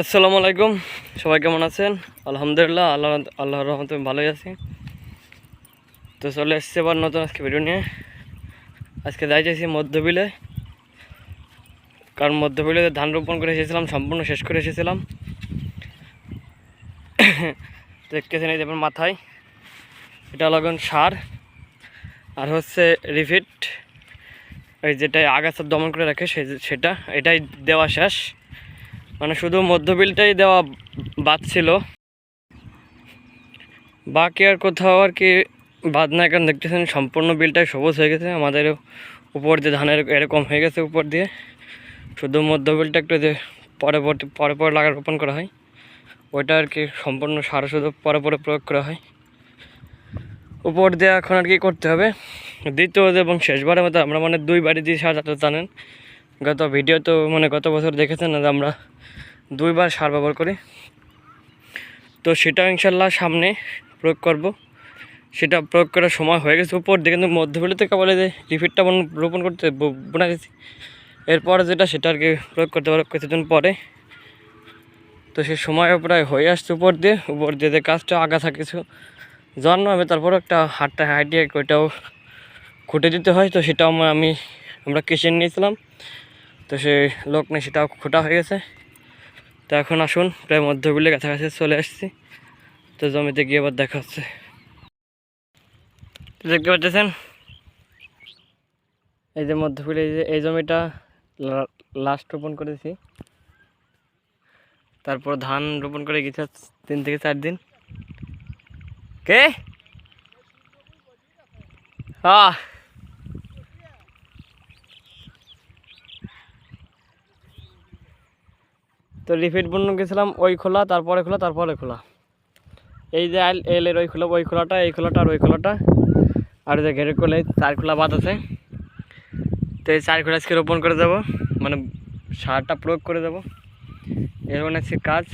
আসসালামু আলাইকুম, সবাই কেমন আছেন? আলহামদুলিল্লাহ, আল্লাহর রহমতে ভালোই আছি। তো চলে এসেছি আবার নতুন আজকে ভিডিও নিয়ে। আজকে যাইতেছি মধ্যবিলে, কারণ মধ্যবিলে ধান রোপণ করে এসেছিলাম, সম্পূর্ণ শেষ করে এসেছিলাম। দেখতেছেন এই যে আমার মাথায় এটা লাগান সার, আর হচ্ছে রিফিট, এই যেটাই আগাছা দমন করে রাখে সেটা এটাই দেওয়া শেষ। মানে শুধু মধ্যবিলটাই দেওয়া বাদ ছিল, বাকি আর কোথাও আর কি বাদ নাই। কারণ দেখতেছেন সম্পূর্ণ বিলটাই সবুজ হয়ে গেছে, আমাদের উপর দিয়ে ধানের এরকম হয়ে গেছে উপর দিয়ে। শুধু মধ্য বিলটা একটু যে পরে পরে রোপণ করা হয়, ওইটা আর কি সম্পূর্ণ সার শুধু পরে প্রয়োগ করা হয়। উপর দিয়ে এখন আর কি করতে হবে দ্বিতীয় এবং শেষবারের মতো আমরা মানে দুইবারই দিয়ে সার জানেন। গত ভিডিও তো মানে গত বছর দেখেছেন না যে আমরা দুইবার সার ব্যবহার করি। তো সেটা ইনশাল্লাহ সামনে প্রয়োগ করব, সেটা প্রয়োগ করার সময় হয়ে গেছে উপর দিয়ে। কিন্তু মধ্যবিলে থেকে বলে যে রিফিটটা রোপণ করতে বোনা গেছি, এরপরে যেটা সেটা আর কি প্রয়োগ করতে পারবো কিছুদিন পরে। তো সে সময় প্রায় হয়ে আসছে উপর দিয়ে যে কাজটা আগাছা কিছু জন্মাবে, তারপর একটা হাইটিয়ে ওইটাও খুঁটে দিতে হয়। তো সেটাও আমরা কিচেন নিয়েছিলাম, তো সে লোক নেই, সেটাও খোটা হয়ে গেছে। তো এখন আসুন, প্রায় মধ্যবিলে কাছাকাছি চলে আসছি। তো জমিতে গিয়ে আবার দেখা হচ্ছে। দেখতে পাচ্ছেন এই যে মধ্যবিলে এই জমিটা লাস্ট রোপণ করেছি, তারপর ধান রোপণ করে গেছে 3 থেকে 4 দিন। কে তো রিফিট বন্য গেছিলাম, ওই খোলা তারপরে খোলা, এই যে এলের ওই খোলাটা এই খোলাটা আর ওই খোলাটা, আর যে ঘেরের কোলে 4 খোলা বাদ আছে। তো এই 4 খোলা আজকে রোপণ করে যাব, মানে সারটা প্রয়োগ করে যাব, এরকম আছে কাজ।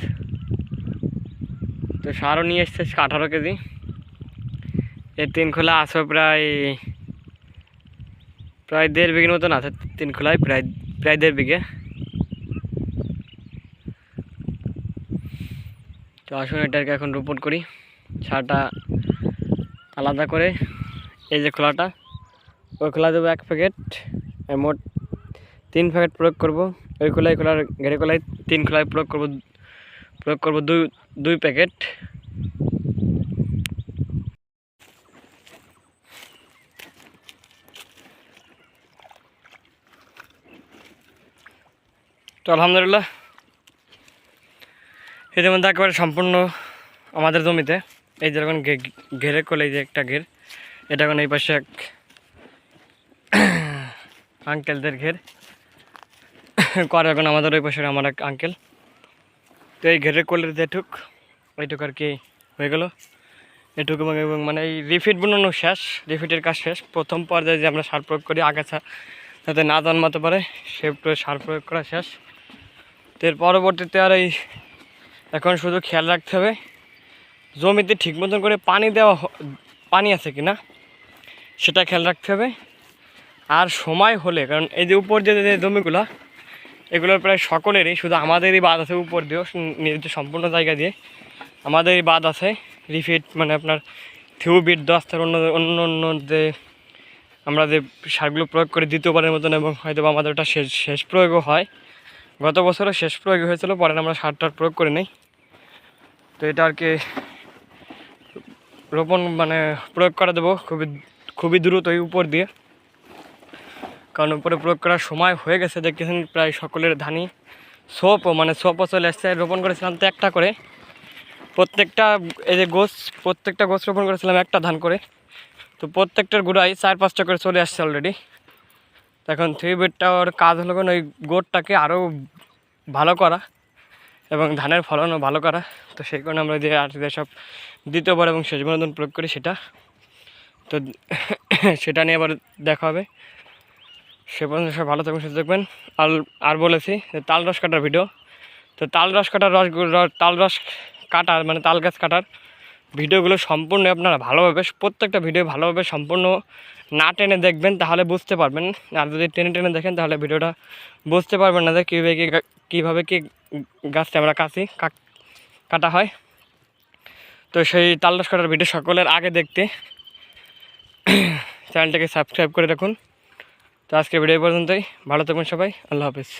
তো সারও নিয়ে এসছে 18 কেজি। এই 3 খোলা আছে প্রায় 1.5 বিঘের মতন আছে, 3 খোলায় প্রায় 1.5 বিঘে। তো আসুন এটাকে এখন রোপণ করি, সারটা আলাদা করে। এই যে খোলাটা, ওই খোলা দেবো 1 প্যাকেট, মোট 3 প্যাকেট প্রয়োগ করব। ওই খোলায় ঘেরে খোলায় 3 খোলায় প্রয়োগ করব 2 প্যাকেট। তো আলহামদুলিল্লাহ এর মধ্যে একেবারে সম্পূর্ণ আমাদের জমিতে এই যেরকম ঘেরে কোলে, এই যে একটা ঘের, এটা এখন এই পাশে এক আঙ্কেলদের ঘের করে, এখন আমাদের ওই পাশে আমার এক আঙ্কেল। তো এই ঘেরের কোলের যেটুক ওইটুক আর কি হয়ে গেল এটুকু, এবং মানে এই রিফিট বানানো শেষ, রিফিটের কাজ শেষ। প্রথম পর্যায়ে যে আমরা সার প্রয়োগ করি আগাছা যাতে না জন্মাতে পারে, সে সার প্রয়োগ করা শেষ। তো এর পরবর্তীতে আর এই এখন শুধু খেয়াল রাখতে হবে জমিতে ঠিক মতন করে পানি আছে কিনা, সেটা খেয়াল রাখতে হবে। আর সময় হলে, কারণ এই যে উপর যে জমিগুলো, এগুলোর প্রায় সকলেরই, শুধু আমাদেরই বাদ আছে উপর দিয়েও নির্দিষ্ট সম্পূর্ণ জায়গা দিয়ে আমাদেরই বাদ আছে রিফিট, মানে আপনার থিউবিট 10 অন্য অন্য অন্য যে আমরা যে সারগুলো প্রয়োগ করি দ্বিতীয়বারের মতন, এবং হয়তো আমাদের ওটা শেষ প্রয়োগও হয়। গত বছরও শেষ প্রয়োগ হয়েছিল, পরে আমরা সারটার প্রয়োগ করি নাই। তো এটা আর কি রোপণ মানে প্রয়োগ করে দেবো খুবই দ্রুত ওই উপর দিয়ে, কারণ উপরে প্রয়োগ করার সময় হয়ে গেছে। দেখতেছেন প্রায় সকলের ধানই সোপও চলে আসছে। রোপণ করেছিলাম তো একটা করে, প্রত্যেকটা এই যে প্রত্যেকটা গোছ রোপণ করেছিলাম একটা ধান করে। তো প্রত্যেকটার গোড়ায় 4-5টা করে চলে আসছে অলরেডি। এখন 3 বেডটার কাজ হলো ওই গোড়টাকে আরও ভালো করা এবং ধানের ফলনও ভালো করা। তো সেই কারণে আমরা যে সব দ্বিতীয়বার এবং শেষবার মতন প্রয়োগ করি সেটা। তো সেটা নিয়ে আবার দেখা হবে। সে পর্যন্ত সব ভালো থাকবেন, সুস্থ থাকবেন। আর বলেছি যে তাল রস কাটার ভিডিও, তো তাল রস কাটার মানে তাল গাছ কাটার ভিডিওগুলো সম্পূর্ণ আপনারা ভালোভাবে, প্রত্যেকটা ভিডিও ভালোভাবে সম্পূর্ণ না টেনে দেখবেন, তাহলে বুঝতে পারবেন। আর যদি টেনে দেখেন তাহলে ভিডিওটা বুঝতে পারবেন না যে কীভাবে কি গাছটা আমরা কাটা হয়। তো সেই তালগাছ কাটার ভিডিও সকলের আগে দেখতে চ্যানেলটাকে সাবস্ক্রাইব করে রাখুন। তো আজকের ভিডিও পর্যন্তই, ভালো থাকুন সবাই, আল্লাহ হাফেজ।